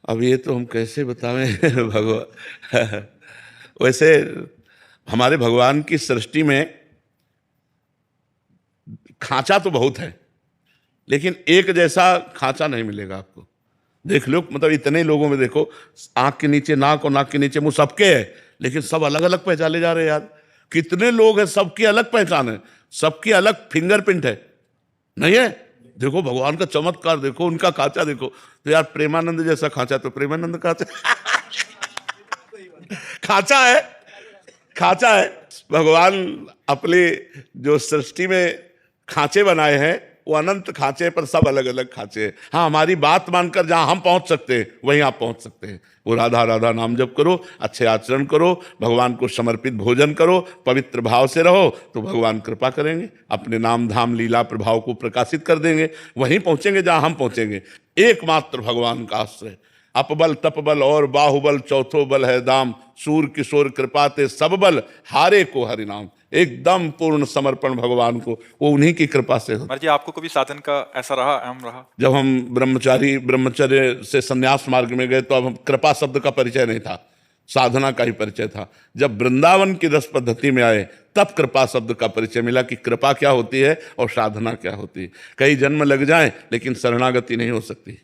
अब ये तो हम कैसे बतावें भगवान। वैसे हमारे भगवान की सृष्टि में खांचा तो बहुत है, लेकिन एक जैसा खांचा नहीं मिलेगा आपको। देख लो, मतलब इतने लोगों में देखो, आंख के नीचे नाक और नाक के नीचे मुंह सबके है, लेकिन सब अलग अलग पहचाने जा रहे हैं यार। कितने लोग हैं, सबकी अलग पहचान है, सबकी अलग फिंगरप्रिंट है, नहीं है? देखो भगवान का चमत्कार, देखो उनका खांचा देखो। तो यार प्रेमानंद जैसा खांचा तो प्रेमानंद खांचा खांचा है, खांचा है। भगवान अपने जो सृष्टि में खांचे बनाए हैं, वो अनंत खांचे, पर सब अलग अलग खांचे हैं। हाँ, हमारी बात मानकर जहां हम पहुंच सकते हैं वहीं आप पहुंच सकते हैं। वो राधा राधा नाम जप करो, अच्छे आचरण करो, भगवान को समर्पित भोजन करो, पवित्र भाव से रहो, तो भगवान कृपा करेंगे, अपने नाम धाम लीला प्रभाव को प्रकाशित कर देंगे। वहीं पहुंचेंगे जहां हम पहुंचेंगे। एकमात्र भगवान का आश्रय, अपबल तपबल और बाहुबल चौथो बल है दाम, सूर किशोर कृपाते सब बल हारे को हरिनाम। एकदम पूर्ण समर्पण भगवान को, वो उन्हीं की कृपा से होता। जी, आपको कभी साधन का ऐसा रहा, अहम रहा? जब हम ब्रह्मचर्य से संन्यास मार्ग में गए तो अब हम कृपा शब्द का परिचय नहीं था, साधना का ही परिचय था। जब वृंदावन की रस पद्धति में आए तब कृपा शब्द का परिचय मिला कि कृपा क्या होती है और साधना क्या होती है। कई जन्म लग जाएं लेकिन शरणागति नहीं हो सकती।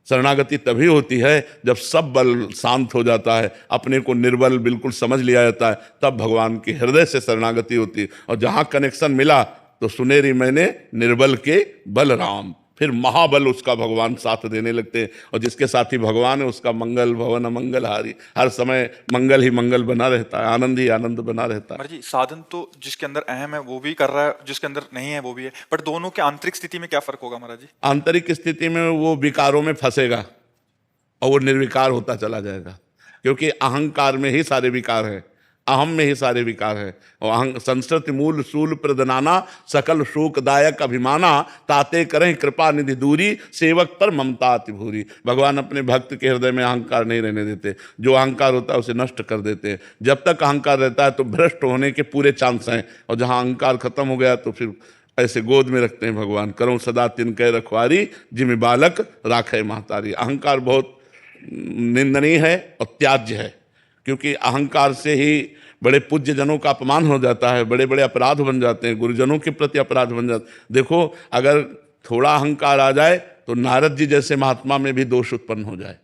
शरणागति तभी होती है जब सब बल शांत हो जाता है, अपने को निर्बल बिल्कुल समझ लिया जाता है, तब भगवान की हृदय से शरणागति होती है। और जहां कनेक्शन मिला तो सुनेरी मैंने निर्बल के बल राम, फिर महाबल उसका भगवान साथ देने लगते हैं। और जिसके साथ ही भगवान है उसका मंगल भवन मंगलहारी, हर समय मंगल ही मंगल बना रहता है, आनंद ही आनंद बना रहता है। महाराज जी, साधन तो जिसके अंदर अहम है वो भी कर रहा है, जिसके अंदर नहीं है वो भी है, बट दोनों के आंतरिक स्थिति में क्या फर्क होगा महाराज जी? आंतरिक स्थिति में वो विकारों में फंसेगा और वो निर्विकार होता चला जाएगा, क्योंकि अहंकार में ही सारे विकार हैं, अहम में ही सारे विकार हैं। और संस्कृति मूल सूल प्रदनाना सकल शोकदायक अभिमाना, ताते करें कृपा निधि दूरी सेवक पर ममता अति भूरी। भगवान अपने भक्त के हृदय में अहंकार नहीं रहने देते, जो अहंकार होता है उसे नष्ट कर देते हैं। जब तक अहंकार रहता है तो भ्रष्ट होने के पूरे चांस हैं, और जहाँ अहंकार खत्म हो गया तो फिर ऐसे गोद में रखते हैं भगवान, करो सदा तिनके रखवारी जिम्मे बालक राखे महतारी। अहंकार बहुत निंदनीय है और त्याज्य है, क्योंकि अहंकार से ही बड़े पूज्य जनों का अपमान हो जाता है, बड़े बड़े अपराध बन जाते हैं, गुरुजनों के प्रति अपराध बन जाते। देखो, अगर थोड़ा अहंकार आ जाए तो नारद जी जैसे महात्मा में भी दोष उत्पन्न हो जाए।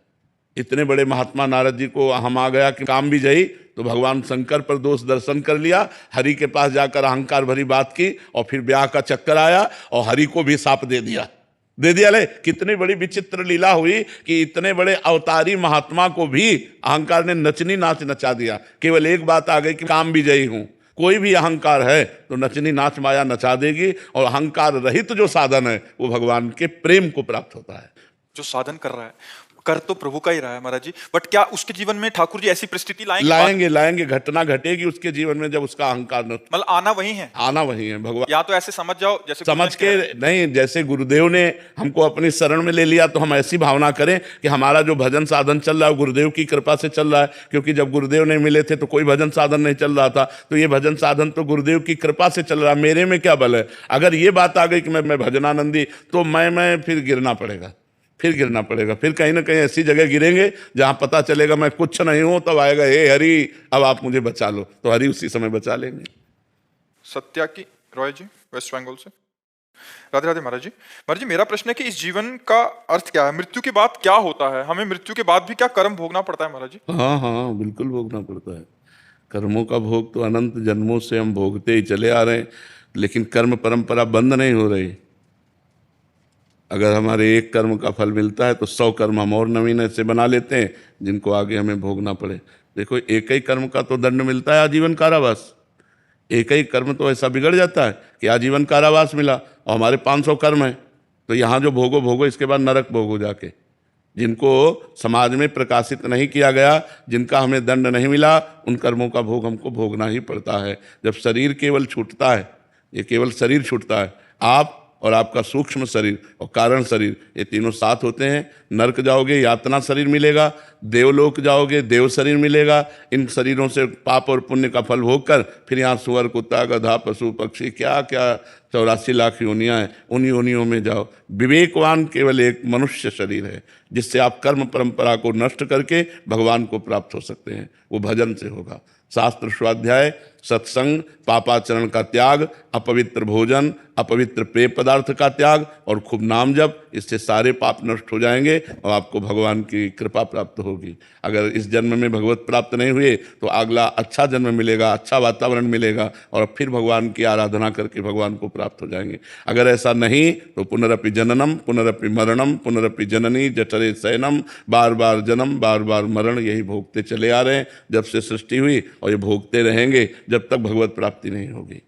इतने बड़े महात्मा नारद जी को हम आ गया कि काम भी जई, तो भगवान शंकर पर दोष दर्शन कर लिया, हरि के पास जाकर अहंकार भरी बात की, और फिर ब्याह का चक्कर आया और हरि को भी साप दे दिया ले। कितनी बड़ी विचित्र लीला हुई कि इतने बड़े अवतारी महात्मा को भी अहंकार ने नचनी नाच नचा दिया। केवल एक बात आ गई कि काम भी जयी हूं। कोई भी अहंकार है तो नचनी नाच माया नचा देगी, और अहंकार रहित जो साधन है वो भगवान के प्रेम को प्राप्त होता है। जो साधन कर रहा है, कर तो प्रभु का ही रहा है महाराज जी, बट क्या उसके जीवन में ठाकुर जी ऐसी परिस्थिति लाएंगे घटना घटेगी उसके जीवन में जब उसका अहंकार मतलब आना वही है, आना वही है भगवान। या तो ऐसे समझ जाओ जैसे समझ के नहीं, जैसे गुरुदेव ने हमको अपनी शरण में ले लिया तो हम ऐसी भावना करें कि हमारा जो भजन साधन चल रहा है गुरुदेव की कृपा से चल रहा है। क्योंकि जब गुरुदेव नहीं मिले थे तो कोई भजन साधन नहीं चल रहा था, तो ये भजन साधन तो गुरुदेव की कृपा से चल रहा है, मेरे में क्या बल है। अगर ये बात आ गई कि मैं भजनानंदी, तो मैं फिर गिरना पड़ेगा, फिर कहीं ना कहीं ऐसी जगह गिरेंगे जहां पता चलेगा मैं कुछ नहीं हूं, तब आएगा हे हरि अब आप मुझे बचा लो, तो हरि उसी समय बचा लेंगे। सत्या की रॉय जी, वेस्ट बंगाल से। राधे राधे महाराज जी। महाराज जी, मेरा प्रश्न है कि इस जीवन का अर्थ क्या है, मृत्यु के बाद क्या होता है, हमें मृत्यु के बाद भी क्या कर्म भोगना पड़ता है महाराज जी? हाँ, बिल्कुल भोगना पड़ता है। कर्मों का भोग तो अनंत जन्मों से हम भोगते ही चले आ रहे हैं, लेकिन कर्म परंपरा बंद नहीं हो रही। अगर हमारे एक कर्म का फल मिलता है तो 100 कर्म हम और नवीन ऐसे बना लेते हैं जिनको आगे हमें भोगना पड़े। देखो, एक ही कर्म का तो दंड मिलता है आजीवन कारावास। एक ही कर्म तो ऐसा बिगड़ जाता है कि आजीवन कारावास मिला, और हमारे 500 कर्म हैं, तो यहाँ जो भोगो इसके बाद नरक भोगो जाके। जिनको समाज में प्रकाशित नहीं किया गया, जिनका हमें दंड नहीं मिला, उन कर्मों का भोग हमको भोगना ही पड़ता है। जब शरीर केवल छूटता है, ये केवल शरीर छूटता है, आप और आपका सूक्ष्म शरीर और कारण शरीर, ये तीनों साथ होते हैं। नरक जाओगे यातना शरीर मिलेगा, देवलोक जाओगे देव शरीर मिलेगा। इन शरीरों से पाप और पुण्य का फल भोग कर फिर यहाँ सुअर कुत्ता गधा पशु पक्षी क्या क्या 84 लाख योनियाँ हैं, उन योनियों में जाओ। विवेकवान केवल एक मनुष्य शरीर है जिससे आप कर्म परंपरा को नष्ट करके भगवान को प्राप्त हो सकते हैं, वो भजन से होगा। शास्त्र स्वाध्याय, सत्संग, पापाचरण का त्याग, अपवित्र भोजन, अपवित्र पेय पदार्थ का त्याग और खूब नाम जप, इससे सारे पाप नष्ट हो जाएंगे और आपको भगवान की कृपा प्राप्त होगी। अगर इस जन्म में भगवत प्राप्त नहीं हुए तो अगला अच्छा जन्म मिलेगा, अच्छा वातावरण मिलेगा और फिर भगवान की आराधना करके भगवान को प्राप्त हो जाएंगे। अगर ऐसा नहीं तो पुनरपि जननम पुनरपि मरणम पुनरपि जननी जठरे शयनम, बार बार जन्म बार बार मरण, यही भोगते चले आ रहे हैं जब से सृष्टि हुई और ये भोगते रहेंगे जब तक भगवत प्राप्ति नहीं होगी।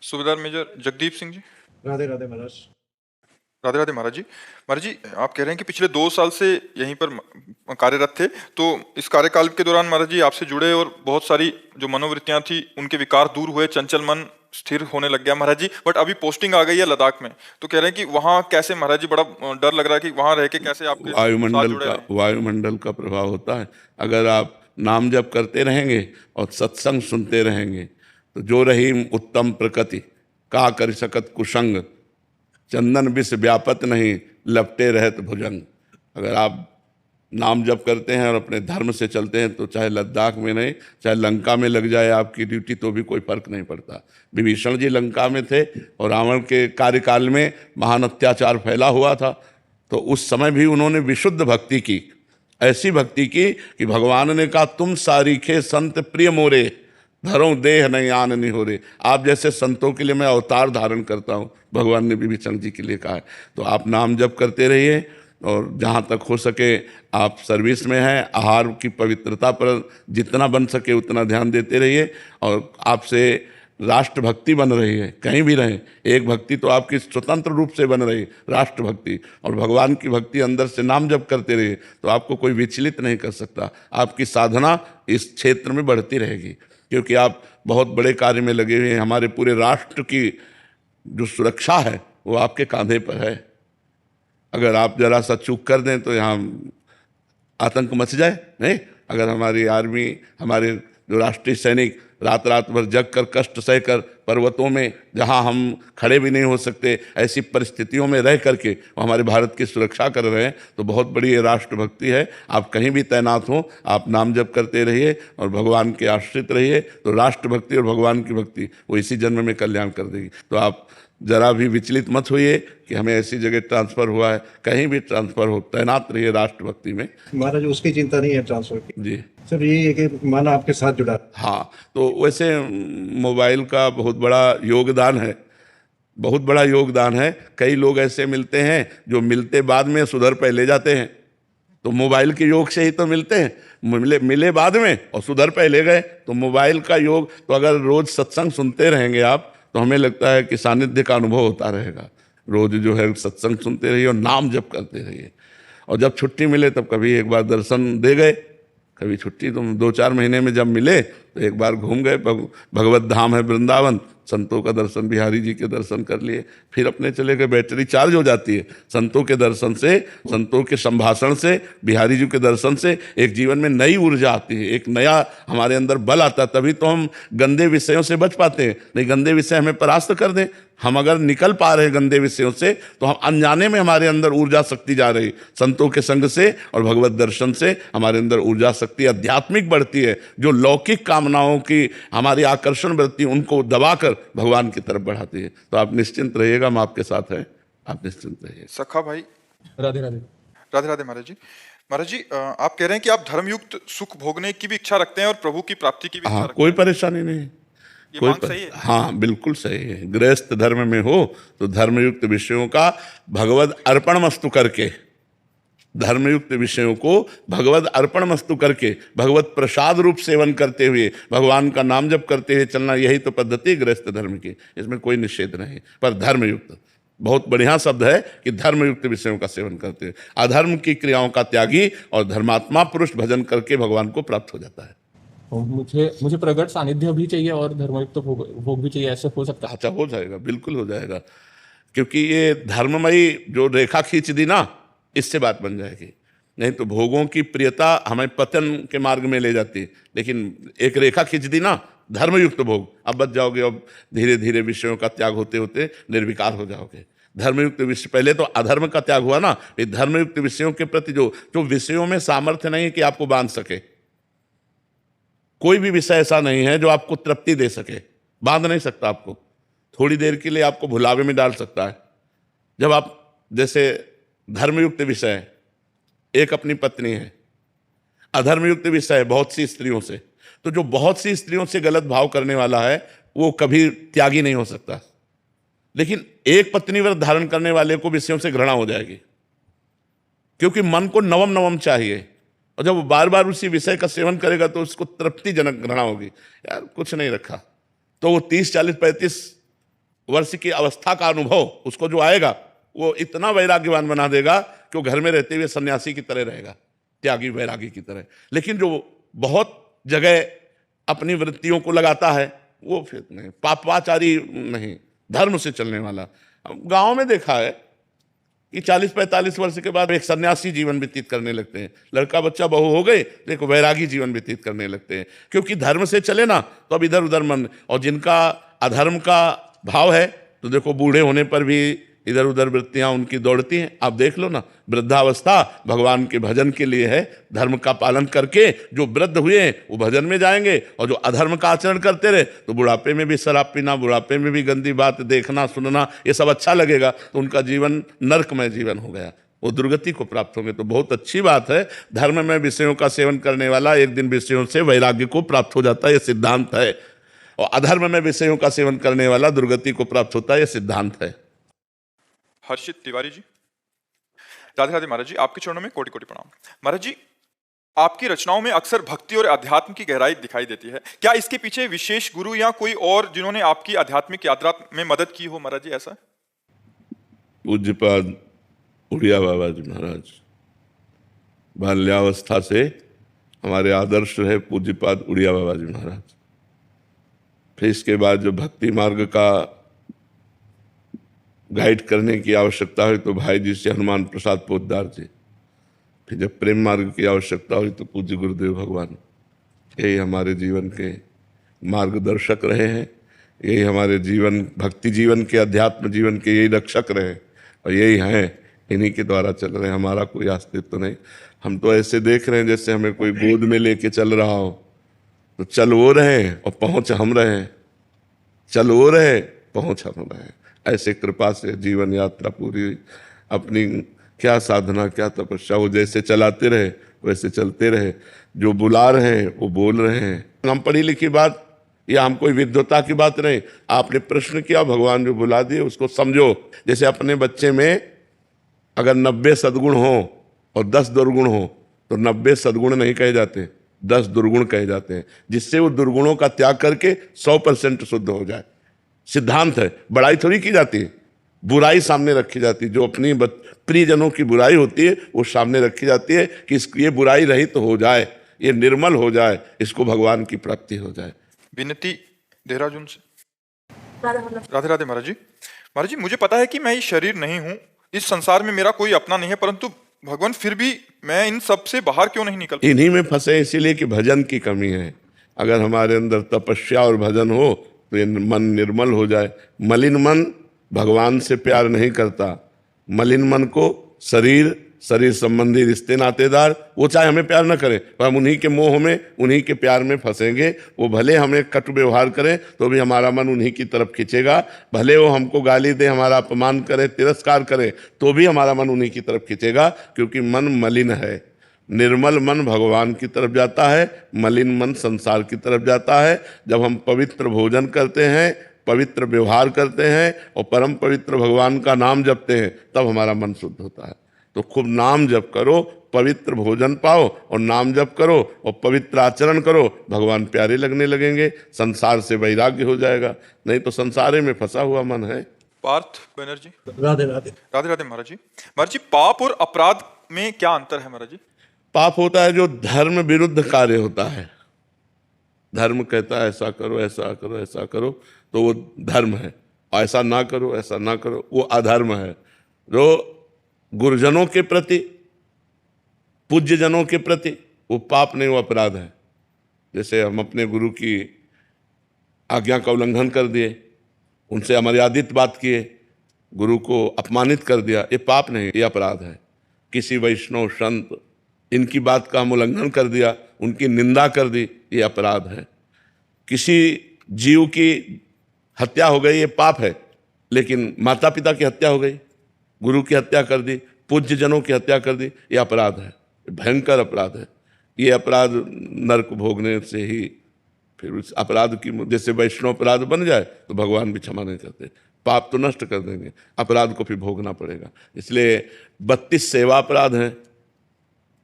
सूबेदार मेजर जगदीप सिंह जी। राधे राधे महाराज। राधे राधे महाराज जी। महाराज जी, आप कह रहे हैं कि पिछले 2 साल से यहीं पर कार्यरत थे, तो इस कार्यकाल के दौरान महाराज जी आपसे जुड़े और बहुत सारी जो मनोवृत्तियां थी उनके विकार दूर हुए, चंचल मन स्थिर होने लग गया महाराज जी। बट अभी पोस्टिंग आ गई है लद्दाख में, तो कह रहे हैं कि वहाँ कैसे महाराज जी, बड़ा डर लग रहा है कि वहाँ रह के कैसे आपके साथ जुड़े रहें। वायुमंडल का प्रभाव होता है। अगर आप नाम जप करते रहेंगे और सत्संग सुनते रहेंगे तो जो रहीम उत्तम प्रकृति का कर सकत कुसंग, चंदन विष व्यापत नहीं लपटे रहत भुजंग। अगर आप नाम जप करते हैं और अपने धर्म से चलते हैं तो चाहे लद्दाख में नहीं, चाहे लंका में लग जाए आपकी ड्यूटी तो भी कोई फर्क नहीं पड़ता। विभीषण जी लंका में थे और रावण के कार्यकाल में महान अत्याचार फैला हुआ था, तो उस समय भी उन्होंने विशुद्ध भक्ति की, ऐसी भक्ति की कि भगवान ने कहा तुम सारीखे संत प्रिय मोरे, धरो देह नहीं आन नहीं हो रे। आप जैसे संतों के लिए मैं अवतार धारण करता हूँ, भगवान ने विभीषण जी के लिए कहा है। तो आप नाम जप करते रहिए और जहाँ तक हो सके आप सर्विस में हैं, आहार की पवित्रता पर जितना बन सके उतना ध्यान देते रहिए और आपसे राष्ट्रभक्ति बन रही है, कहीं भी रहें। एक भक्ति तो आपकी स्वतंत्र रूप से बन रही, राष्ट्रभक्ति, और भगवान की भक्ति अंदर से नाम जप करते रहिए तो आपको कोई विचलित नहीं कर सकता। आपकी साधना इस क्षेत्र में बढ़ती रहेगी क्योंकि आप बहुत बड़े कार्य में लगे हुए हैं। हमारे पूरे राष्ट्र की जो सुरक्षा है वो आपके कांधे पर है। अगर आप जरा सा चूक कर दें तो यहाँ आतंक मच जाए, नहीं। अगर हमारी आर्मी, हमारे जो राष्ट्रीय सैनिक रात रात भर जग कर कष्ट सहकर पर्वतों में जहां हम खड़े भी नहीं हो सकते ऐसी परिस्थितियों में रह करके वो हमारे भारत की सुरक्षा कर रहे हैं, तो बहुत बड़ी ये राष्ट्रभक्ति है। आप कहीं भी तैनात हो, आप नाम जप करते रहिए और भगवान के आश्रित रहिए, तो राष्ट्रभक्ति और भगवान की भक्ति वो इसी जन्म में कल्याण कर देगी। तो आप जरा भी विचलित मत होइए कि हमें ऐसी जगह ट्रांसफ़र हुआ है, कहीं भी ट्रांसफ़र हो, तैनात रहिए राष्ट्रभक्ति में। महाराज उसकी चिंता नहीं है ट्रांसफर की जी सर, ये है कि मन आपके साथ जुड़ा। हाँ, तो वैसे मोबाइल का बहुत बड़ा योगदान है, बहुत बड़ा योगदान है। कई लोग ऐसे मिलते हैं जो मिलते बाद में सुधर पहले जाते हैं, तो मोबाइल के योग से ही तो मिलते हैं। मिले बाद में और सुधर पहले गए, तो मोबाइल का योग। तो अगर रोज़ सत्संग सुनते रहेंगे आप तो हमें लगता है कि सानिध्य का अनुभव होता रहेगा। रोज़ जो है सत्संग सुनते रहिए और नाम जप करते रहिए, और जब छुट्टी मिले तब कभी एक बार दर्शन दे गए, कभी छुट्टी तो 2-4 महीने में जब मिले तो एक बार घूम गए। भगवत धाम है वृंदावन, संतों का दर्शन, बिहारी जी के दर्शन कर लिए, फिर अपने चले गए। बैटरी चार्ज हो जाती है संतों के दर्शन से, संतों के संभाषण से, बिहारी जी के दर्शन से। एक जीवन में नई ऊर्जा आती है, एक नया हमारे अंदर बल आता है, तभी तो हम गंदे विषयों से बच पाते हैं। नहीं, गंदे विषय हमें परास्त कर दें। हम अगर निकल पा रहे हैं गंदे विषयों से तो हम अनजाने में हमारे अंदर ऊर्जा शक्ति जा रही। संतों के संग से और भगवत दर्शन से हमारे अंदर ऊर्जा शक्ति आध्यात्मिक बढ़ती है, जो लौकिक कामनाओं की हमारी आकर्षण वृत्ति उनको दबाकर भगवान की तरफ बढ़ाती है। तो आप निश्चिंत रहिएगा, हम आपके साथ हैं, आप निश्चिंत रहिए। सखा भाई। राधे राधे। राधे राधे महाराज जी। महाराज जी, आप कह रहे हैं कि आप धर्मयुक्त सुख भोगने की भी इच्छा रखते हैं और प्रभु की प्राप्ति की भी इच्छा हाँ, रखते कोई परेशानी नहीं, ये मांग सही है? हाँ बिल्कुल सही है। गृहस्थ धर्म में हो तो धर्मयुक्त विषयों का भगवद अर्पण मस्तु करके, धर्मयुक्त विषयों को भगवद अर्पण मस्तु करके, भगवत प्रसाद रूप सेवन करते हुए, भगवान का नाम जप करते हुए चलना, यही तो पद्धति है गृहस्थ धर्म की। इसमें कोई निषेध नहीं, पर धर्मयुक्त बहुत बढ़िया शब्द है कि धर्मयुक्त विषयों का सेवन करते हुए। अधर्म की क्रियाओं का त्यागी और धर्मात्मा पुरुष भजन करके भगवान को प्राप्त हो जाता है। मुझे प्रगट सानिध्य भी चाहिए और धर्मयुक्त भोग भी चाहिए, ऐसे हो सकता है? अच्छा, हो जाएगा, बिल्कुल हो जाएगा, क्योंकि ये धर्ममयी जो रेखा खींच दी ना, इससे बात बन जाएगी। नहीं तो भोगों की प्रियता हमें पतन के मार्ग में ले जाती है, लेकिन एक रेखा खींच दी ना धर्मयुक्त भोग, अब बच जाओगे। अब धीरे धीरे विषयों का त्याग होते होते निर्विकार हो जाओगे। धर्मयुक्त विषय, पहले तो अधर्म का त्याग हुआ ना, ये धर्मयुक्त विषयों के प्रति जो विषयों में सामर्थ्य नहीं है कि आपको बांध सके। कोई भी विषय ऐसा नहीं है जो आपको तृप्ति दे सके, बांध नहीं सकता आपको। थोड़ी देर के लिए आपको भुलावे में डाल सकता है। जब आप, जैसे धर्मयुक्त विषय एक अपनी पत्नी है, अधर्मयुक्त विषय है बहुत सी स्त्रियों से, तो जो बहुत सी स्त्रियों से गलत भाव करने वाला है वो कभी त्यागी नहीं हो सकता। लेकिन एक पत्नी व्रत धारण करने वाले को विषयों से घृणा हो जाएगी, क्योंकि मन को नवम नवम चाहिए, और जब वो बार बार उसी विषय का सेवन करेगा तो उसको तृप्तिजनक घृणा होगी। यार कुछ नहीं रखा, तो वो 30, 40, 35 वर्ष की अवस्था का अनुभव उसको जो आएगा वो इतना वैराग्यवान बना देगा कि वो घर में रहते हुए सन्यासी की तरह रहेगा, त्यागी वैरागी की तरह। लेकिन जो बहुत जगह अपनी वृत्तियों को लगाता है वो फिर नहीं, पापाचारी नहीं, धर्म से चलने वाला। गांव में देखा है कि 40-45 वर्ष के बाद एक सन्यासी जीवन व्यतीत करने लगते हैं। लड़का बच्चा बहू हो गए, देखो वैरागी जीवन व्यतीत करने लगते हैं, क्योंकि धर्म से चले ना तो अब इधर उधर मन। और जिनका अधर्म का भाव है तो देखो बूढ़े होने पर भी इधर उधर वृत्तियां उनकी दौड़ती हैं। आप देख लो ना, वृद्धावस्था भगवान के भजन के लिए है। धर्म का पालन करके जो वृद्ध हुए वो भजन में जाएंगे, और जो अधर्म का आचरण करते रहे तो बुढ़ापे में भी शराब पीना, बुढ़ापे में भी गंदी बात देखना सुनना, ये सब अच्छा लगेगा, तो उनका जीवन नरकमय जीवन हो गया, वो दुर्गति को प्राप्त होंगे। तो बहुत अच्छी बात है, धर्म में विषयों का सेवन करने वाला एक दिन विषयों से वैराग्य को प्राप्त हो जाता है, ये सिद्धांत है। और अधर्म में विषयों का सेवन करने वाला दुर्गति को प्राप्त होता है, ये सिद्धांत है। हर्षित तिवारी जी, राधे राधे महाराज जी, आपके चरणों में कोटि कोटि प्रणाम। महाराज जी, आपकी रचनाओं में अक्सर भक्ति और अध्यात्म की गहराई दिखाई देती है, क्या इसके पीछे विशेष गुरु या कोई और जिन्होंने आपकी आध्यात्मिक यात्रा में मदद की हो महाराज जी, ऐसा? पूज्यपाद उड़िया बाबा जी महाराज बाल्यावस्था से हमारे आदर्श रहे, पूज्यपाद उड़िया बाबा जी महाराज। फिर इसके बाद जो भक्ति मार्ग का गाइड करने की आवश्यकता हुई तो भाई जी से हनुमान प्रसाद पोद्दार जी। फिर जब प्रेम मार्ग की आवश्यकता हुई तो पूज्य गुरुदेव भगवान। यही हमारे जीवन के मार्गदर्शक रहे हैं, यही हमारे जीवन, भक्ति जीवन के, अध्यात्म जीवन के यही रक्षक रहे, और यही हैं, इन्हीं के द्वारा चल रहे हैं। हमारा कोई अस्तित्व तो नहीं। हम तो ऐसे देख रहे हैं जैसे हमें कोई गोद में लेके चल रहा हो, तो चल वो रहे और पहुंच हम रहे, चल वो रहे पहुंच हम रहे। ऐसे कृपा से जीवन यात्रा पूरी अपनी, क्या साधना क्या तपस्या, वो जैसे चलाते रहे वैसे चलते रहे। जो बुला रहे हैं वो बोल रहे हैं। हम पढ़ी लिखी बात या हम कोई विद्वता की बात नहीं, आपने प्रश्न किया, भगवान जो बुला दिए उसको समझो। जैसे अपने बच्चे में अगर 90 सद्गुण हो और 10 दुर्गुण हो तो 90 सद्गुण नहीं कहे जाते, 10 दुर्गुण कहे जाते हैं, जिससे वो दुर्गुणों का त्याग करके 100% शुद्ध हो जाए। सिद्धांत है, बड़ाई थोड़ी की जाती है, बुराई सामने रखी जाती है। जो अपनी प्रियजनों की बुराई होती है वो सामने रखी जाती है कि ये बुराई रहित तो हो जाए, ये निर्मल हो जाए, इसको भगवान की प्राप्ति हो जाए। विनती देहरादून से। राधे राधे महाराज जी। महाराज जी, मुझे पता है कि मैं ये शरीर नहीं हूँ, इस संसार में मेरा कोई अपना नहीं है, परंतु भगवान फिर भी मैं इन सब से बाहर क्यों नहीं निकल? इन्हीं में फंसे इसीलिए कि भजन की कमी है। अगर हमारे अंदर तपस्या और भजन हो तो ये मन निर्मल हो जाए। मलिन मन भगवान से प्यार नहीं करता। मलिन मन को शरीर, शरीर संबंधी रिश्ते नातेदार, वो चाहे हमें प्यार न करे पर हम उन्हीं के मोह में, उन्हीं के प्यार में फंसेंगे। वो भले हमें कट व्यवहार करें तो भी हमारा मन उन्हीं की तरफ खींचेगा। भले वो हमको गाली दे, हमारा अपमान करे, तिरस्कार करे, तो भी हमारा मन उन्हीं की तरफ खींचेगा, क्योंकि मन मलिन है। निर्मल मन भगवान की तरफ जाता है, मलिन मन संसार की तरफ जाता है। जब हम पवित्र भोजन करते हैं, पवित्र व्यवहार करते हैं और परम पवित्र भगवान का नाम जपते हैं, तब हमारा मन शुद्ध होता है। तो खूब नाम जप करो, पवित्र भोजन पाओ और नाम जप करो और पवित्र आचरण करो, भगवान प्यारे लगने लगेंगे, संसार से वैराग्य हो जाएगा। नहीं तो संसारे में फंसा हुआ मन है। पार्थ बनर्जी। राधे राधे। राधे राधे महाराज जी। महाराज जी, पाप और अपराध में क्या अंतर है महाराज जी? पाप होता है जो धर्म विरुद्ध कार्य होता है। धर्म कहता है ऐसा करो, ऐसा करो, ऐसा करो, तो वो धर्म है। ऐसा ना करो, ऐसा ना करो, वो अधर्म है। जो गुरुजनों के प्रति, पूज्यजनों के प्रति, वो पाप नहीं, वो अपराध है। जैसे हम अपने गुरु की आज्ञा का उल्लंघन कर दिए, उनसे अमर्यादित बात किए, गुरु को अपमानित कर दिया, ये पाप नहीं, ये अपराध है। किसी वैष्णव संत इनकी बात का हम उल्लंघन कर दिया, उनकी निंदा कर दी, ये अपराध है। किसी जीव की हत्या हो गई, ये पाप है, लेकिन माता पिता की हत्या हो गई, गुरु की हत्या कर दी, पूज्य जनों की हत्या कर दी, ये अपराध है, भयंकर अपराध है। ये अपराध नरक भोगने से ही, फिर उस अपराध की जैसे वैष्णव अपराध बन जाए तो भगवान भी क्षमा नहीं करते, पाप तो नष्ट कर देंगे, अपराध को फिर भोगना पड़ेगा। इसलिए 32 सेवा अपराध हैं,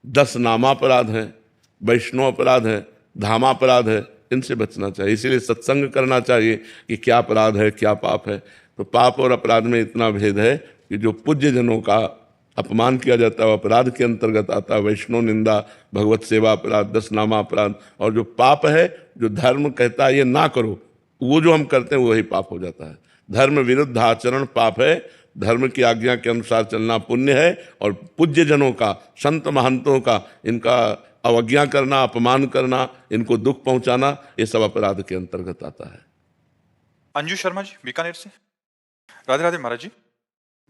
10 नामापराध हैं, वैष्णव अपराध है, धामापराध है, इनसे बचना चाहिए। इसीलिए सत्संग करना चाहिए कि क्या अपराध है, क्या पाप है। तो पाप और अपराध में इतना भेद है कि जो पूज्य जनों का अपमान किया जाता है वो अपराध के अंतर्गत आता है, वैष्णव निंदा, भगवत सेवा अपराध, 10 नामा अपराध। और जो पाप है, जो धर्म कहता है ये ना करो, वो जो हम करते हैं वही पाप हो जाता है। धर्म विरुद्ध आचरण पाप है, धर्म की आज्ञा के अनुसार चलना पुण्य है। और पूज्य जनों का, संत महंतों का, इनका अवज्ञा करना, अपमान करना, इनको दुख पहुंचाना, ये सब अपराध के अंतर्गत आता है। अंजू शर्मा जी बीकानेर से। राधे राधे महाराज जी।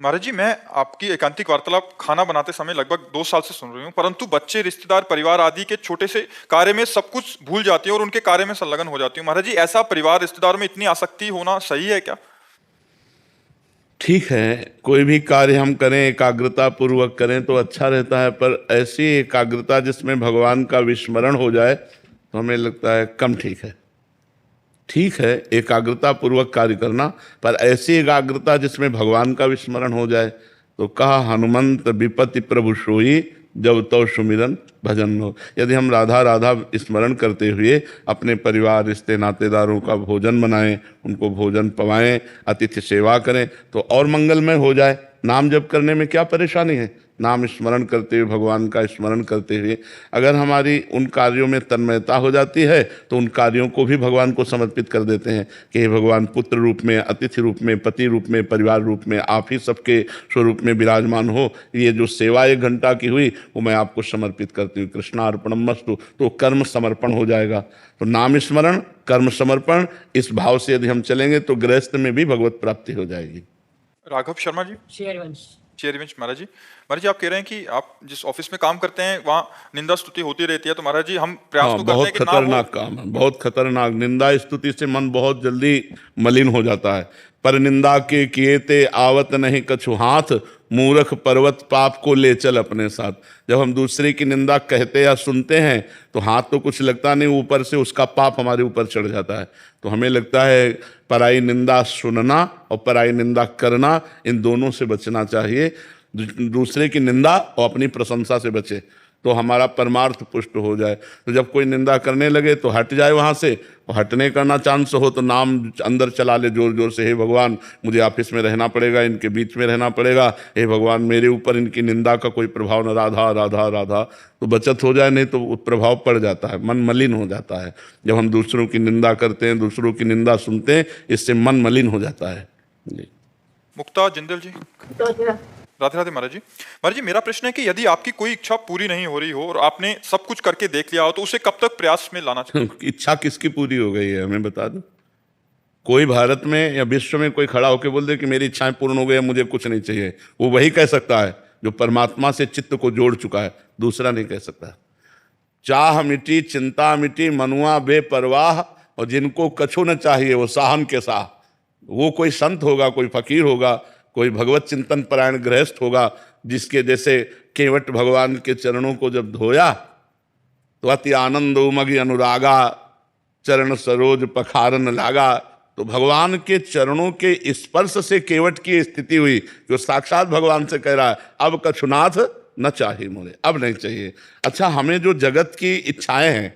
महाराज जी, मैं आपकी एकांतिक वार्तालाप खाना बनाते समय लगभग 2 साल से सुन रही हूँ, परंतु बच्चे, रिश्तेदार, परिवार आदि के छोटे से कार्य में सब कुछ भूल जाती हूँ और उनके कार्य में संलग्न हो जाती हूँ। महाराज जी, ऐसा परिवार, रिश्तेदार में इतनी आसक्ति होना सही है क्या? ठीक है, कोई भी कार्य हम करें एकाग्रता पूर्वक करें तो अच्छा रहता है, पर ऐसी एकाग्रता जिसमें भगवान का विस्मरण हो जाए तो हमें लगता है कम ठीक है। ठीक है एकाग्रता पूर्वक कार्य करना, पर ऐसी एकाग्रता जिसमें भगवान का विस्मरण हो जाए तो कहा हनुमंत विपत्ति प्रभु सोई जब तो सुमिरन भजन हो। यदि हम राधा राधा स्मरण करते हुए अपने परिवार, रिश्ते, नातेदारों का भोजन बनाएं, उनको भोजन पवाएं, अतिथि सेवा करें तो और मंगलमय हो जाए। नाम जप करने में क्या परेशानी है? नाम स्मरण करते हुए, भगवान का स्मरण करते हुए अगर हमारी उन कार्यों में तन्मयता हो जाती है तो उन कार्यों को भी भगवान को समर्पित कर देते हैं कि हे भगवान, पुत्र रूप में, अतिथि रूप में, पति रूप में, परिवार रूप में आप ही सबके स्वरूप में विराजमान हो। ये जो सेवा 1 घंटा की हुई वो मैं आपको समर्पित करती हूँ, कृष्णार्पणमस्तु। तो कर्म समर्पण हो जाएगा। तो नाम स्मरण, कर्म समर्पण, इस भाव से यदि हम चलेंगे तो गृहस्थ में भी भगवत प्राप्ति हो जाएगी। राघव शर्मा जी शेरवंश। महाराज जी, आप कह रहे हैं कि आप जिस ऑफिस में काम करते हैं वहाँ निंदा स्तुति होती रहती है, तो महाराज जी हम प्रयास तो करते हैं कि खतरनाक काम है, बहुत खतरनाक। निंदा स्तुति से मन बहुत जल्दी मलिन हो जाता है। पर निंदा के किए ते आवत नहीं कछु हाथ, मूर्ख पर्वत पाप को ले चल अपने साथ। जब हम दूसरे की निंदा कहते या सुनते हैं तो हाथ तो कुछ लगता नहीं, ऊपर से उसका पाप हमारे ऊपर चढ़ जाता है। तो हमें लगता है पराई निंदा सुनना और पराई निंदा करना, इन दोनों से बचना चाहिए। दूसरे की निंदा और अपनी प्रशंसा से बचे तो हमारा परमार्थ पुष्ट हो जाए। तो जब कोई निंदा करने लगे तो हट जाए वहाँ से, और हटने का ना चांस हो तो नाम अंदर चला ले जोर जोर से, हे भगवान मुझे ऑफिस में रहना पड़ेगा, इनके बीच में रहना पड़ेगा, हे भगवान मेरे ऊपर इनकी निंदा का कोई प्रभाव न, राधा राधा राधा। तो बचत हो जाए, नहीं तो प्रभाव पड़ जाता है, मन मलिन हो जाता है। जब हम दूसरों की निंदा करते हैं, दूसरों की निंदा सुनते हैं, इससे मन मलिन हो जाता है। जी। मुक्ता जिंदल जी। राधे राधे महाराज जी। महाराज जी, मेरा प्रश्न है कि यदि आपकी कोई इच्छा पूरी नहीं हो रही हो और आपने सब कुछ करके देख लिया हो तो उसे कब तक प्रयास में लाना चाहिए? इच्छा किसकी पूरी हो गई है हमें बता दो। कोई भारत में या विश्व में कोई खड़ा होकर बोल दे कि मेरी इच्छाएं पूर्ण हो गई, मुझे कुछ नहीं चाहिए, वो वही कह सकता है जो परमात्मा से चित्त को जोड़ चुका है, दूसरा नहीं कह सकता। चाह मिटी चिंता मिटी मनुआ बेपरवाह, और जिनको कछु न चाहिए वो साहन के साह। वो कोई संत होगा, कोई फकीर होगा, कोई भगवत चिंतन परायण गृहस्थ होगा, जिसके जैसे केवट भगवान के चरणों को जब धोया तो अति आनंद उमगी अनुरागा, चरण सरोज पखारन लागा। तो भगवान के चरणों के स्पर्श से केवट की स्थिति हुई, जो साक्षात भगवान से कह रहा है अब कछुनाथ न चाहिए मुझे, अब नहीं चाहिए। अच्छा, हमें जो जगत की इच्छाएं हैं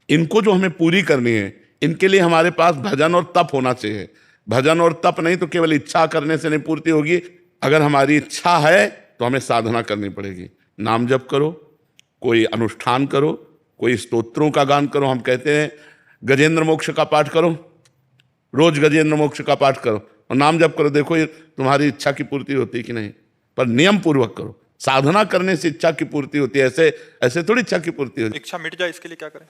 इनको जो हमें पूरी करनी है, इनके लिए हमारे पास भजन और तप होना चाहिए। भजन और तप नहीं तो केवल इच्छा करने से नहीं पूर्ति होगी। अगर हमारी इच्छा है तो हमें साधना करनी पड़ेगी। नाम जप करो, कोई अनुष्ठान करो, कोई स्तोत्रों का गान करो। हम कहते हैं गजेंद्र मोक्ष का पाठ करो, रोज गजेंद्र मोक्ष का पाठ करो और नाम जप करो, देखो ये तुम्हारी इच्छा की पूर्ति होती है कि नहीं। पर नियम पूर्वक करो। साधना करने से इच्छा की पूर्ति होती है, ऐसे थोड़ी इच्छा की पूर्ति होती है। इच्छा मिट जाए इसके लिए क्या करें?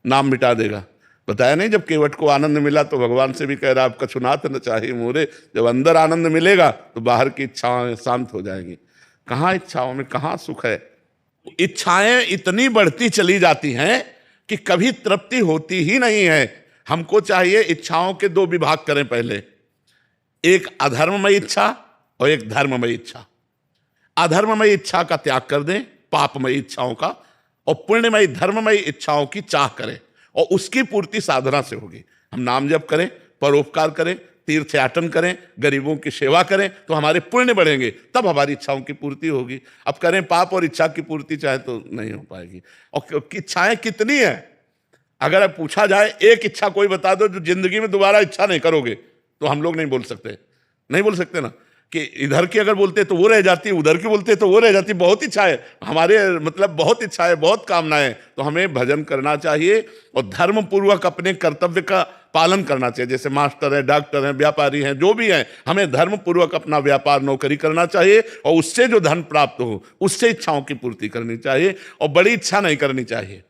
नाम मिटा देगा। बताया नहीं, जब केवट को आनंद मिला तो भगवान से भी कह रहा, आपका छुनात न चाहिए मोरे। जब अंदर आनंद मिलेगा तो बाहर की इच्छाएं शांत हो जाएंगी। कहाँ इच्छाओं में कहाँ सुख है? इच्छाएं इतनी बढ़ती चली जाती हैं कि कभी तृप्ति होती ही नहीं है। हमको चाहिए इच्छाओं के दो विभाग करें पहले, एक अधर्ममय इच्छा और एक धर्ममय इच्छा। अधर्ममय इच्छा का त्याग कर दें, पापमय इच्छाओं का, और पुण्यमय धर्ममय इच्छाओं की चाह करें, और उसकी पूर्ति साधना से होगी। हम नाम जप करें, परोपकार करें, तीर्थयाटन करें, गरीबों की सेवा करें, तो हमारे पुण्य बढ़ेंगे, तब हमारी इच्छाओं की पूर्ति होगी। अब करें पाप और इच्छा की पूर्ति चाहे तो नहीं हो पाएगी। और इच्छाएं कितनी हैं? अगर अब पूछा जाए एक इच्छा कोई बता दो जो जिंदगी में दोबारा इच्छा नहीं करोगे, तो हम लोग नहीं बोल सकते ना, कि इधर की अगर बोलते तो वो रह जाती, उधर की बोलते तो वो रह जाती। बहुत इच्छा है हमारे, मतलब बहुत इच्छा है, बहुत कामनाएं। तो हमें भजन करना चाहिए और धर्म पूर्वक अपने कर्तव्य का पालन करना चाहिए। जैसे मास्टर हैं, डॉक्टर हैं, व्यापारी हैं, जो भी हैं, हमें धर्म पूर्वक अपना व्यापार नौकरी करना चाहिए, और उससे जो धन प्राप्त हो उससे इच्छाओं की पूर्ति करनी चाहिए, और बड़ी इच्छा नहीं करनी चाहिए।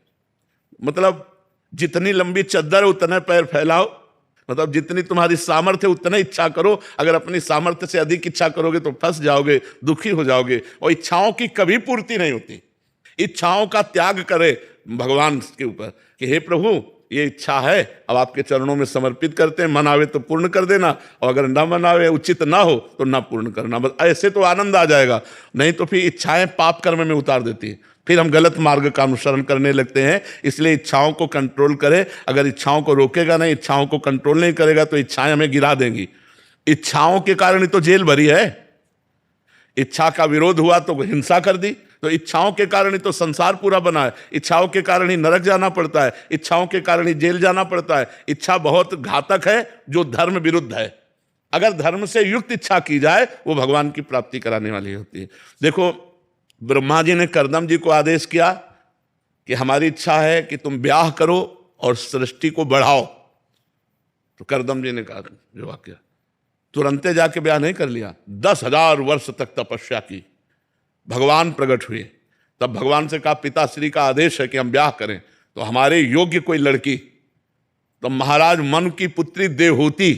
मतलब जितनी लंबी चद्दर उतने पैर फैलाओ, मतलब जितनी तुम्हारी सामर्थ्य उतने इच्छा करो। अगर अपनी सामर्थ्य से अधिक इच्छा करोगे तो फंस जाओगे, दुखी हो जाओगे, और इच्छाओं की कभी पूर्ति नहीं होती। इच्छाओं का त्याग करे भगवान के ऊपर कि हे प्रभु, ये इच्छा है, अब आपके चरणों में समर्पित करते हैं, मनावे तो पूर्ण कर देना, और अगर ना मनावे, उचित ना हो तो ना पूर्ण करना। बस ऐसे तो आनंद आ जाएगा, नहीं तो फिर इच्छाएं पाप कर्म में उतार देती हैं, फिर हम गलत मार्ग का अनुसरण करने लगते हैं। इसलिए इच्छाओं को कंट्रोल करें। अगर इच्छाओं को रोकेगा नहीं, इच्छाओं को कंट्रोल नहीं करेगा, तो इच्छाएं हमें गिरा देंगी। इच्छाओं के कारण ही तो जेल भरी है। इच्छा का विरोध हुआ तो हिंसा कर दी, तो इच्छाओं के कारण ही तो संसार पूरा बना है। इच्छाओं के कारण ही नरक जाना पड़ता है, इच्छाओं के कारण ही जेल जाना पड़ता है। इच्छा बहुत घातक है जो धर्म विरुद्ध है। अगर धर्म से युक्त इच्छा की जाए, वो भगवान की प्राप्ति कराने वाली होती है। देखो, ब्रह्मा जी ने कर्दम जी को आदेश किया कि हमारी इच्छा है कि तुम ब्याह करो और सृष्टि को बढ़ाओ। तो कर्दम जी ने कहा, जो वाक्य, तुरंते जाके ब्याह नहीं कर लिया, 10,000 वर्ष तक तपस्या की। भगवान प्रकट हुए, तब भगवान से कहा, पिताश्री का आदेश है कि हम ब्याह करें, तो हमारे योग्य कोई लड़की। तो महाराज मनु की पुत्री देवहूति,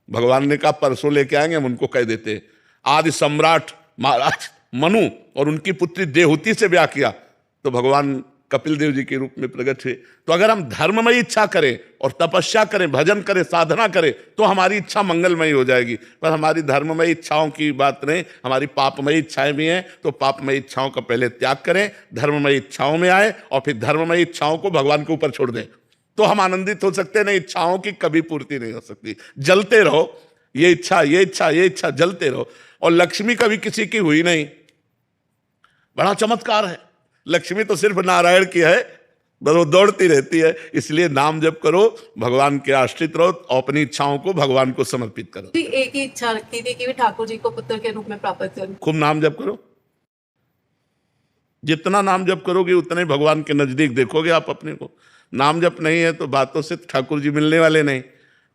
भगवान ने कहा परसों लेके आएंगे, हम उनको कह देते। आदि सम्राट महाराज मनु और उनकी पुत्री देवहूति से ब्याह किया, तो भगवान कपिल देव जी के रूप में प्रकट हुए। तो अगर हम धर्ममय इच्छा करें और तपस्या करें, भजन करें, साधना करें, तो हमारी इच्छा मंगलमयी हो जाएगी। पर हमारी धर्ममय इच्छाओं की बात नहीं, हमारी पापमय इच्छाएं भी हैं। तो पापमय इच्छाओं का पहले त्याग करें, धर्ममय इच्छाओं में आए, और फिर धर्ममय इच्छाओं को भगवान के ऊपर छोड़ दें, तो हम आनंदित हो सकते हैं। नहीं, इच्छाओं की कभी पूर्ति नहीं हो सकती। जलते रहो, ये इच्छा, ये इच्छा, ये इच्छा, जलते रहो। और लक्ष्मी कभी किसी की हुई नहीं, बड़ा चमत्कार है। लक्ष्मी तो सिर्फ नारायण की है, बस वो दौड़ती रहती है। इसलिए नाम जप करो, भगवान के आश्रित रहो, अपनी इच्छाओं को भगवान को समर्पित करो। एक ही इच्छा रखती थी कि ठाकुर जी को पुत्र के रूप में प्राप्त करूं। खूब नाम जप करो, जितना नाम जप करोगे उतने भगवान के नजदीक देखोगे आप अपने को। नाम जप नहीं है तो बातों से ठाकुर जी मिलने वाले नहीं।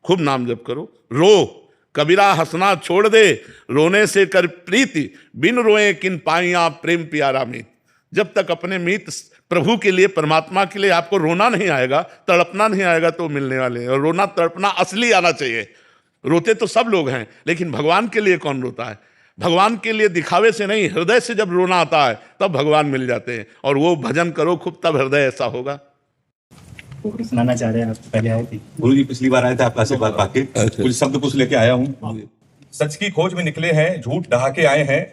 खूब नाम जप करो। रो, कबीरा हंसना छोड़ दे, रोने से कर प्रीति, बिन रोए किन पाइया प्रेम प्यारा मीत। जब तक अपने मीत प्रभु के लिए, परमात्मा के लिए आपको रोना नहीं आएगा, तड़पना नहीं आएगा, तो मिलने वाले हैं। और रोना तड़पना असली आना चाहिए। रोते तो सब लोग हैं, लेकिन भगवान के लिए कौन रोता है? भगवान के लिए दिखावे से नहीं, हृदय से जब रोना आता है तब भगवान मिल जाते हैं। और वो भजन करो खूब, तब हृदय ऐसा होगा। सुनाना चाह रहे हैं आप? पहले आए थे गुरु जी, पिछली बार आए थे आपका आशीर्वाद पाके, कुछ शब्द कुछ लेके आया हूँ। सच की खोज में निकले हैं, झूठ डहा के आए हैं,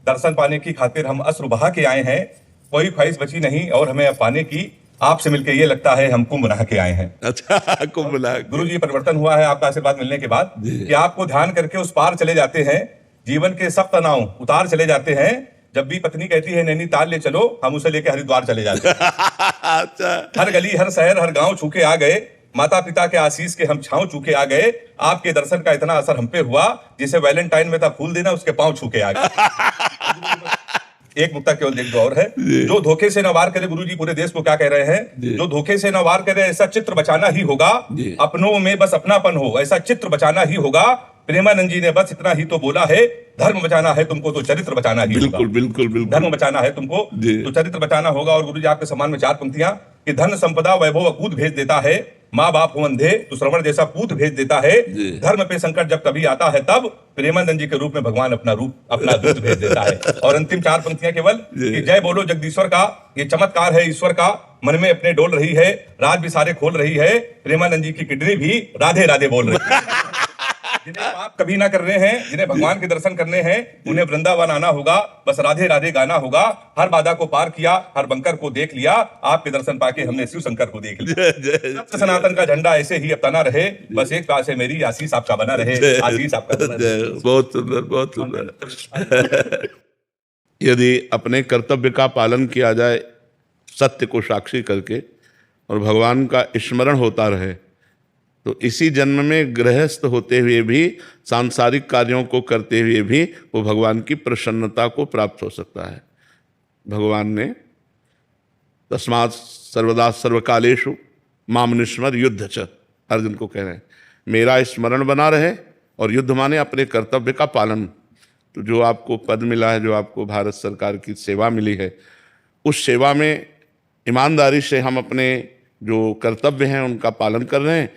दर्शन पाने की खातिर हम अश्रु बहा के आए हैं। कोई ख्वाहिश बची नहीं और हमें अब पाने की, आपसे मिलके ये लगता है हम कुंभ नहा के आए हैं। अच्छा, कुंभ नहा। गुरु जी, परिवर्तन हुआ है आपका आशीर्वाद मिलने के बाद कि आपको ध्यान करके उस पार चले जाते हैं, जीवन के सब तनाव उतार चले जाते हैं। जब भी पत्नी कहती है नैनीताल ले चलो, हम उसे लेके हरिद्वार चले जाते हैं। अच्छा। हर गली, हर शहर, हर गांव छूके आ गए, माता पिता के आशीष के हम छांव चूके आ गए। आपके दर्शन का इतना असर हम पे हुआ, जिसे वैलेंटाइन में था फूल देना, उसके पांव छूके आ गए। एक मुक्ता केवल एक दो और है, जो धोखे से न वार करे। गुरु जी पूरे देश को क्या कह रहे हैं? जो धोखे से न वार करे, ऐसा चित्र बचाना ही होगा। अपनों में बस अपनापन हो, ऐसा चित्र बचाना ही होगा। प्रेमानंद जी ने बस इतना ही तो बोला है, धर्म बचाना है तुमको तो चरित्र बचाना ही होगा। बिल्कुल बिल्कुल बिल्कुल। धर्म बचाना है तुमको तो चरित्र बचाना होगा। और गुरु जी आपके सम्मान में 4 पंक्तियां कि धन संपदा वैभव अकूत भेज देता है, माँ बाप हो अंधे तो श्रवण जैसा पूत भेज देता है। धर्म पे संकट जब कभी आता है तब प्रेमानंद जी के रूप में भगवान अपना दूत भेज देता है। और अंतिम 4 पंक्तियां केवल कि जय बोलो जगदीश्वर का, ये चमत्कार है ईश्वर का, मन में अपने डोल रही है, राज भी सारे खोल रही है, प्रेमानंद जी की किडनी भी राधे राधे बोल रही है। जिन्हें पाप कभी ना करने हैं, जिन्हें भगवान के दर्शन करने हैं, उन्हें वृंदावन आना होगा, बस राधे राधे गाना होगा। हर बाधा को पार किया, हर बंकर को देख लिया, आपके दर्शन पाके हमने शिव शंकर को देख लिया। सनातन का झंडा ऐसे ही अब तना रहे, बस एक पास है मेरी आशीष आपका बना रहे, आशीष आपका बना रहे। बहुत सुंदर, बहुत सुंदर। यदि अपने कर्तव्य का पालन किया जाए सत्य को साक्षी करके और भगवान का स्मरण होता रहे तो इसी जन्म में गृहस्थ होते हुए भी, सांसारिक कार्यों को करते हुए भी वो भगवान की प्रसन्नता को प्राप्त हो सकता है। भगवान ने तस्मात् सर्वदा सर्वकालेषु माम निस्मर युद्ध च, अर्जुन को कह रहे हैं मेरा स्मरण बना रहे और युद्ध माने अपने कर्तव्य का पालन। तो जो आपको पद मिला है, जो आपको भारत सरकार की सेवा मिली है, उस सेवा में ईमानदारी से हम अपने जो कर्तव्य हैं उनका पालन कर रहे हैं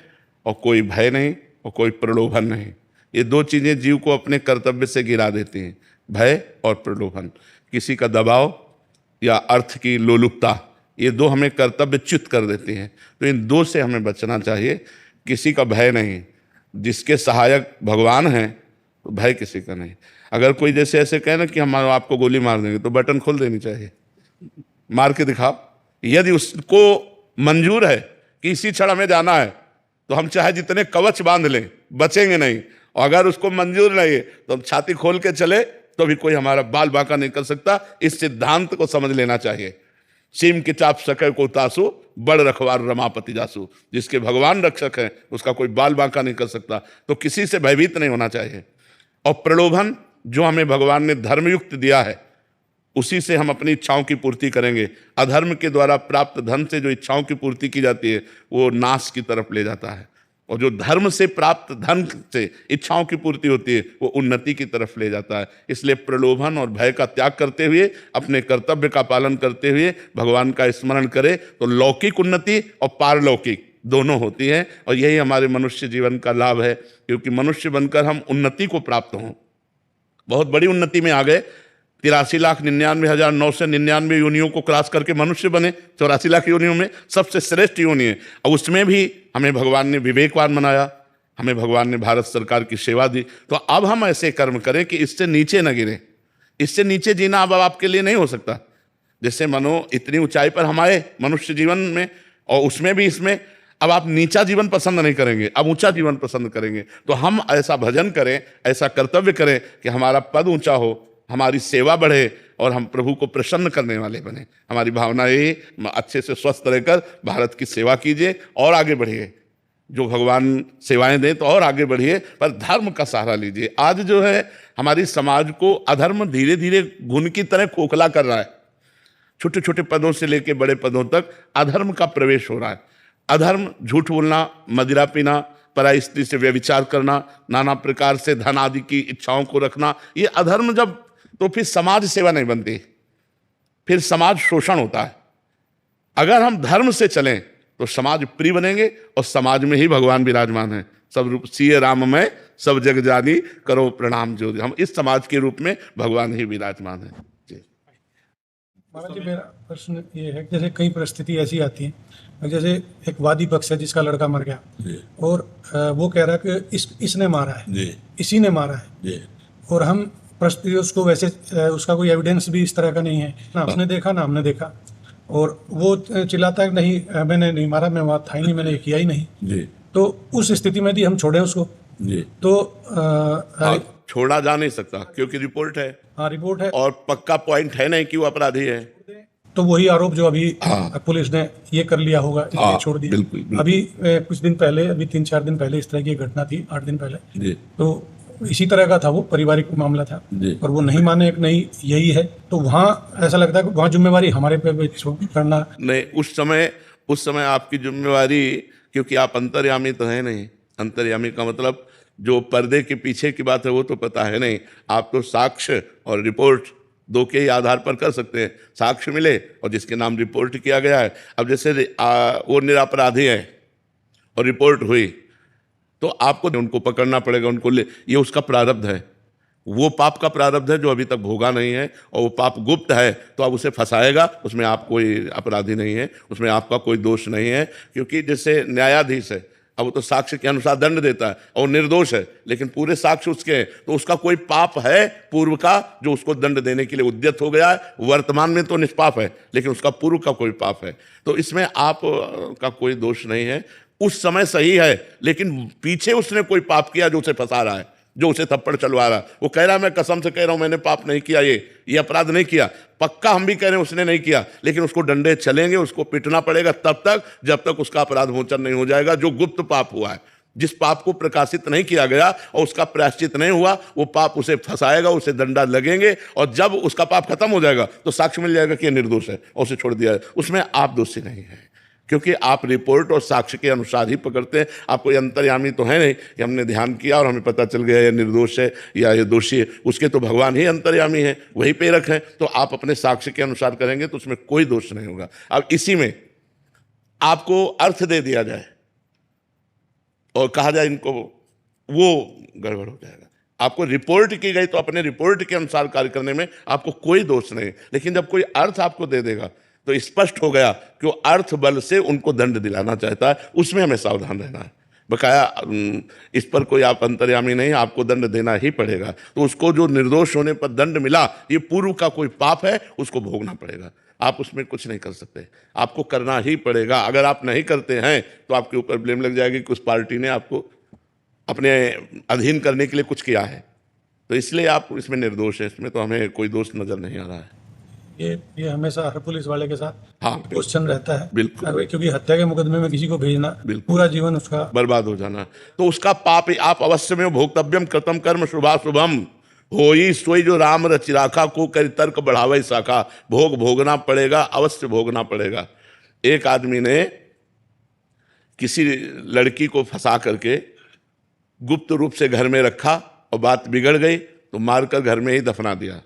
और कोई भय नहीं और कोई प्रलोभन नहीं। ये 2 चीज़ें जीव को अपने कर्तव्य से गिरा देती हैं, भय और प्रलोभन। किसी का दबाव या अर्थ की लोलुपता, ये 2 हमें कर्तव्य च्युत कर देती हैं। तो इन 2 से हमें बचना चाहिए। किसी का भय नहीं, जिसके सहायक भगवान हैं तो भय किसी का नहीं। अगर कोई जैसे ऐसे कहे ना कि हम आपको गोली मार देंगे तो बटन खोल देनी चाहिए, मार के दिखाओ। यदि उसको मंजूर है कि इसी क्षण हमें जाना है तो हम चाहे जितने कवच बांध लें बचेंगे नहीं, और अगर उसको मंजूर नहीं है तो हम छाती खोल के चले तो भी कोई हमारा बाल बांका नहीं कर सकता। इस सिद्धांत को समझ लेना चाहिए। सीम के चाप सके को तासु, बड़ रखवार रमापति जासु। जिसके भगवान रक्षक हैं उसका कोई बाल बांका नहीं कर सकता। तो किसी से भयभीत नहीं होना चाहिए। और प्रलोभन जो हमें भगवान ने धर्मयुक्त दिया है उसी से हम अपनी इच्छाओं की पूर्ति करेंगे। अधर्म के द्वारा प्राप्त धन से जो इच्छाओं की पूर्ति की जाती है वो नाश की तरफ ले जाता है, और जो धर्म से प्राप्त धन से इच्छाओं की पूर्ति होती है वो उन्नति की तरफ ले जाता है। इसलिए प्रलोभन और भय का त्याग करते हुए, अपने कर्तव्य का पालन करते हुए भगवान का स्मरण करें तो लौकिक उन्नति और पारलौकिक दोनों होती हैं। और यही हमारे मनुष्य जीवन का लाभ है, क्योंकि मनुष्य बनकर हम उन्नति को प्राप्त हों। बहुत बड़ी उन्नति में आ गए। 83,99,999 योनियों को क्रॉस करके मनुष्य बने। 84 लाख योनियों में सबसे श्रेष्ठ योनि है, और उसमें भी हमें भगवान ने विवेकवान बनाया, हमें भगवान ने भारत सरकार की सेवा दी। तो अब हम ऐसे कर्म करें कि इससे नीचे न गिरें। इससे नीचे जीना अब आपके लिए नहीं हो सकता। जैसे मनो इतनी ऊंचाई पर हम आए मनुष्य जीवन में, और उसमें भी इसमें अब आप नीचा जीवन पसंद नहीं करेंगे, अब ऊंचा जीवन पसंद करेंगे। तो हम ऐसा भजन करें, ऐसा कर्तव्य करें कि हमारा पद ऊंचा हो, हमारी सेवा बढ़े और हम प्रभु को प्रसन्न करने वाले बने। हमारी भावना ये अच्छे से स्वस्थ रहकर भारत की सेवा कीजिए और आगे बढ़िए। जो भगवान सेवाएं दें तो और आगे बढ़िए, पर धर्म का सहारा लीजिए। आज जो है हमारी समाज को अधर्म धीरे धीरे घुन की तरह खोखला कर रहा है। छोटे छोटे पदों से लेकर बड़े पदों तक अधर्म का प्रवेश हो रहा है। अधर्म, झूठ बोलना, मदिरा पीना, पराई स्त्री से व्यभिचार करना, नाना प्रकार से धन आदि की इच्छाओं को रखना, ये अधर्म जब, तो फिर समाज सेवा नहीं बनती, फिर समाज शोषण होता है। अगर हम धर्म से चलें तो समाज प्रिय बनेंगे, और समाज में ही भगवान विराजमान है। सब रूप सिय राम में सब जग जानी, करो प्रणाम जो। हम इस समाज के रूप में भगवान ही विराजमान है। जी महाराज जी, मेरा प्रश्न ये है, जैसे कई परिस्थिति ऐसी आती है, जैसे एक वादी पक्ष है जिसका लड़का मर गया और वो कह रहा है कि इसने मारा है, इसी ने मारा है, और हम परिस्थिति उसको वैसे उसका कोई एविडेंस भी इस तरह का नहीं है, ना उसने देखा ना हमने देखा, और वो चिल्लाता है नहीं मैंने नहीं मारा, मैं वहाँ था ही नहीं, मैंने ये किया ही नहीं। तो उस स्थिति में यदि हम छोड़े उसको तो छोड़ा जा नहीं सकता, क्योंकि रिपोर्ट है। हाँ, रिपोर्ट है और पक्का पॉइंट है नहीं कि वो अपराधी है। तो वही आरोप जो अभी पुलिस ने ये कर लिया होगा, इसलिए छोड़ दिया। बिल्कुल। अभी कुछ दिन पहले, अभी 3-4 दिन पहले इस तरह की घटना थी, 8 दिन पहले, तो इसी तरह का था, वो पारिवारिक मामला था, और वो नहीं माने कि नहीं यही है। तो वहाँ ऐसा लगता है कि वहाँ जिम्मेवारी हमारे पे करना नहीं। उस समय आपकी जिम्मेवारी, क्योंकि आप अंतर्यामी तो है नहीं। अंतर्यामी का मतलब जो पर्दे के पीछे की बात है वो तो पता है नहीं। आप तो साक्ष्य और रिपोर्ट 2 के ही आधार पर कर सकते हैं। साक्ष्य मिले और जिसके नाम रिपोर्ट किया गया है। अब जैसे वो निरपराधी है और रिपोर्ट हुई तो आपको उनको पकड़ना पड़ेगा, उनको ये उसका प्रारब्ध है, वो पाप का प्रारब्ध है जो अभी तक भोगा नहीं है, और वो पाप गुप्त है तो अब उसे फंसाएगा, उसमें आप कोई अपराधी नहीं है, उसमें आपका कोई दोष नहीं है। क्योंकि जैसे न्यायाधीश है, अब वो तो साक्ष्य के अनुसार दंड देता है और निर्दोष है, लेकिन पूरे साक्ष्य उसके हैं, तो उसका कोई पाप है पूर्व का जो उसको दंड देने के लिए उद्यत हो गया है। वर्तमान में तो निष्पाप है, लेकिन उसका पूर्व का कोई पाप है, तो इसमें आप का कोई दोष नहीं है। उस समय सही है, लेकिन पीछे उसने कोई पाप किया जो उसे फंसा रहा है, जो उसे थप्पड़ चलवा रहा है। वो कह रहा है मैं कसम से कह रहा हूं मैंने पाप नहीं किया, ये अपराध नहीं किया। पक्का हम भी कह रहे हैं उसने नहीं किया, लेकिन उसको डंडे चलेंगे, उसको पीटना पड़ेगा तब तक जब तक उसका अपराध मोचन नहीं हो जाएगा। जो गुप्त पाप हुआ है, जिस पाप को प्रकाशित नहीं किया गया और उसका प्रायश्चित नहीं हुआ, वो पाप उसे फंसाएगा, उसे दंडा लगेंगे, और जब उसका पाप खत्म हो जाएगा तो साक्ष्य मिल जाएगा कि यह निर्दोष है और उसे छोड़ दिया है। उसमें आप दोषी नहीं है, क्योंकि आप रिपोर्ट और साक्ष्य के अनुसार ही पकड़ते हैं। आप कोई अंतर्यामी तो है नहीं कि हमने ध्यान किया और हमें पता चल गया ये निर्दोष है या ये दोषी है। उसके तो भगवान ही अंतर्यामी है, वही प्रेरक है, तो आप अपने साक्ष्य के अनुसार करेंगे तो उसमें कोई दोष नहीं होगा। अब इसी में आपको अर्थ दे दिया जाए और कहा जाए इनको, वो गड़बड़ हो जाएगा। आपको रिपोर्ट की गई तो अपने रिपोर्ट के अनुसार कार्य करने में आपको कोई दोष नहीं, लेकिन जब कोई अर्थ आपको दे देगा तो स्पष्ट हो गया कि वो अर्थ बल से उनको दंड दिलाना चाहता है, उसमें हमें सावधान रहना है। बकाया इस पर कोई आप अंतर्यामी नहीं, आपको दंड देना ही पड़ेगा। तो उसको जो निर्दोष होने पर दंड मिला, ये पूर्व का कोई पाप है, उसको भोगना पड़ेगा। आप उसमें कुछ नहीं कर सकते, आपको करना ही पड़ेगा। अगर आप नहीं करते हैं तो आपके ऊपर ब्लेम लग जाएगी कि उस पार्टी ने आपको अपने अधीन करने के लिए कुछ किया है, तो इसलिए आप इसमें निर्दोष है। इसमें तो हमें कोई दोष नजर नहीं आ रहा है। ये हमेशा हर पुलिस वाले के साथ हाँ, क्वेश्चन रहता है, बिल्कुल। क्योंकि हत्या के मुकदमे में किसी को भेजना, पूरा जीवन उसका बर्बाद हो जाना, तो उसका पाप आप अवश्य में भोक्तव्यम कृतम कर्म शुभाशुभम होई सोई जो राम रचि राखा को करि तर्क बढ़ावे शाखा। भोगना पड़ेगा, अवश्य भोगना पड़ेगा। एक आदमी ने किसी लड़की को फंसा करके गुप्त रूप से घर में रखा और बात बिगड़ गई तो मारकर घर में ही दफना दिया,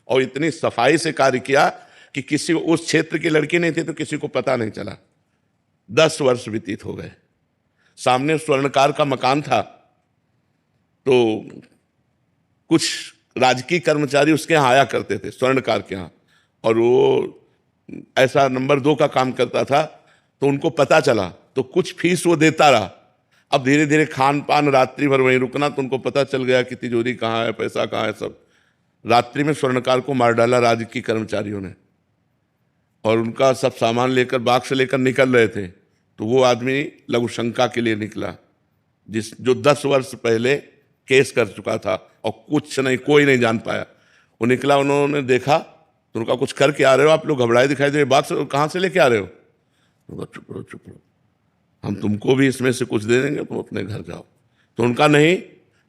और इतनी सफाई से कार्य किया कि किसी उस क्षेत्र की लड़की नहीं थी तो किसी को पता नहीं चला। 10 वर्ष व्यतीत हो गए। सामने स्वर्णकार का मकान था, तो कुछ राजकीय कर्मचारी उसके यहाँ आया करते थे, स्वर्णकार के यहाँ, और वो ऐसा नंबर 2 का काम करता था। तो उनको पता चला तो कुछ फीस वो देता रहा। अब धीरे धीरे खान पान, रात्रि भर वहीं रुकना, तो उनको पता चल गया कि तिजोरी कहाँ है, पैसा कहाँ है, सब। रात्रि में स्वर्णकार को मार डाला राजकीय कर्मचारियों ने, और उनका सब सामान लेकर बाग से लेकर निकल रहे थे। तो वो आदमी लघु शंका के लिए निकला, जो 10 वर्ष पहले केस कर चुका था, और कुछ नहीं, कोई नहीं जान पाया। वो निकला, उन्होंने देखा तो उनका कुछ करके आ रहे हो आप लोग, घबराए दिखाई दे रहे, बाग से कहाँ से लेके आ रहे हो? चुप रहो चुप रहो, हम तुमको भी इसमें से कुछ दे देंगे, तुम अपने घर जाओ। तो उनका नहीं,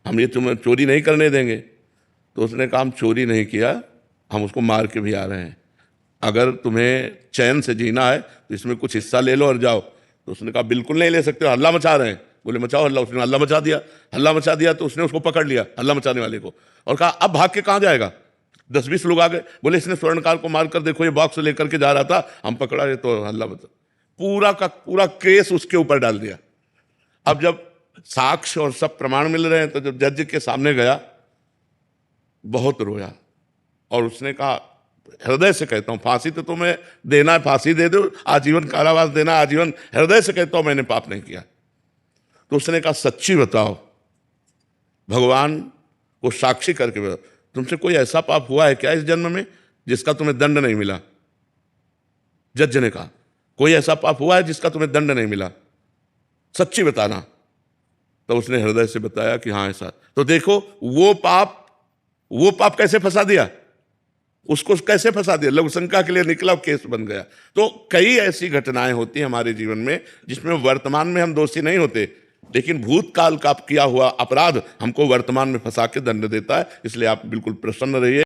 हम ये तुम्हें चोरी नहीं करने देंगे। तो उसने कहा हम चोरी नहीं किया, हम उसको मार के भी आ रहे हैं, अगर तुम्हें चैन से जीना है तो इसमें कुछ हिस्सा ले लो और जाओ। तो उसने कहा बिल्कुल नहीं ले सकते, हल्ला मचा रहे हैं। बोले मचाओ हल्ला। उसने हल्ला मचा दिया। हल्ला मचा दिया तो उसने उसको पकड़ लिया, हल्ला मचाने वाले को, और कहा अब भाग के कहाँ जाएगा? 10-20 लोग आ गए, बोले इसने स्वर्णकार को मारकर देखो ये बॉक्स लेकर के जा रहा था, हम पकड़ा रहे तो हल्ला मचा। पूरा का पूरा केस उसके ऊपर डाल दिया। अब जब साक्ष्य और सब प्रमाण मिल रहे हैं तो जब जज के सामने गया, बहुत रोया, और उसने कहा हृदय से कहता हूं, फांसी तो तुम्हें देना है फांसी दे दो, आजीवन कारावास देना, आजीवन, हृदय से कहता हूं मैंने पाप नहीं किया। तो उसने कहा सच्ची बताओ, भगवान को साक्षी करके बताओ, तुमसे कोई ऐसा पाप हुआ है क्या इस जन्म में जिसका तुम्हें दंड नहीं मिला? जज ने कहा कोई ऐसा पाप हुआ है जिसका तुम्हें दंड नहीं मिला, सच्ची बताना। तो उसने हृदय से बताया कि हाँ ऐसा। तो देखो वो पाप कैसे फंसा दिया, उसको कैसे फंसा दिया, लघु शंका के लिए निकला, केस बन गया। तो कई ऐसी घटनाएं होती हैं हमारे जीवन में जिसमें वर्तमान में हम दोषी नहीं होते, लेकिन भूतकाल का किया हुआ अपराध हमको वर्तमान में फंसा के दंड देता है। इसलिए आप बिल्कुल प्रसन्न रहिए।